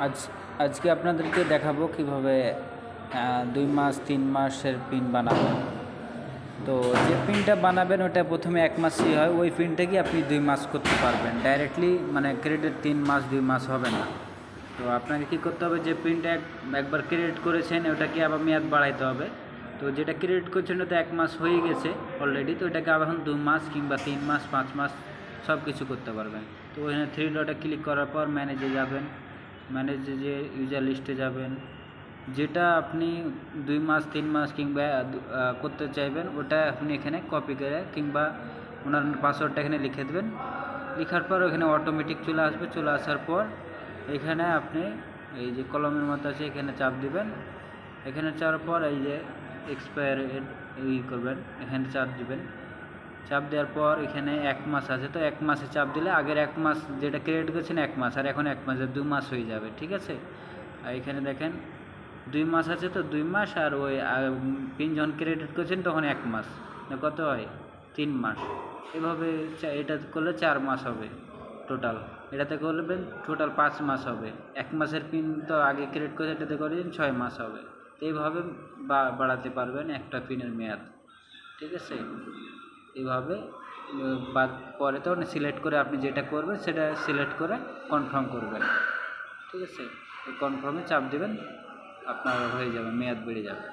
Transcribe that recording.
আজ আজকে আপনাদেরকে দেখাবো কিভাবে 2 মাস 3 মাসের পিন বানাবেন। তো যে পিনটা বানাবেন ওটা প্রথমে 1 মাসই হয়, ওই পিনটা কি আপনি 2 মাস করতে পারবেন ডাইরেক্টলি, মানে ক্রেডিট 3 মাস 2 মাস হবে না। তো আপনাকে কী করতে হবে, যে পিনটা একবার ক্রেডিট করেছেন ওটাকে আবার মেয়াদ বাড়াইতে হবে। তো যেটা ক্রেডিট করছেন ওটা 1 মাস হয়ে গেছে অলরেডি, তো এটাকে আবার এখন 2 মাস কিংবা 3 মাস 5 মাস সব কিছু করতে পারবেন। তো ওখানে 3 ডটে ক্লিক করার পর ম্যানেজে যাবেন, ম্যানেজে যে ইউজার লিস্টে যাবেন, যেটা আপনি 2 মাস 3 মাস কিংবা করতে চাইবেন ওটা আপনি এখানে কপি করে কিংবা ওনার পাসওয়ার্ডটা এখানে লিখে দেবেন। লেখার পর ওখানে অটোমেটিক চলে আসবে। চলে আসার পর এখানে আপনি এই যে কলমের মতো আছে এখানে চাপ দিবেন। এখানে চাপার পর এই যে এক্সপায়ার করবেন, এখানে চাপ দিবেন। চাপ দেওয়ার পর এখানে 1 মাস আছে, তো 1 মাসে চাপ দিলে আগের 1 মাস যেটা ক্রেডিট করেছেন 1 মাস, আর এখন 1 মাসে 2 মাস হয়ে যাবে, ঠিক আছে। আর এখানে দেখেন 2 মাস আছে, তো 2 মাস আর ওই পিন যখন ক্রেডিট করছেন তখন 1 মাস, কত হয় 3 মাস। এভাবে এটা করলে 4 মাস হবে টোটাল, এটাতে করবেন টোটাল 5 মাস হবে। 1 মাসের পিন তো আগে ক্রেডিট করে এটাতে করবেন 6 মাস হবে। তো এইভাবে বাড়াতে পারবেন একটা পিনের মেয়াদ, ঠিক আছে। এইভাবে পরে তো সিলেক্ট করে আপনি যেটা করবেন সেটা সিলেক্ট করে কনফার্ম করবেন, ঠিক আছে। কনফার্মে চাপ দেবেন, আপনার হয়ে যাবে, মেয়াদ বেড়ে যাবে।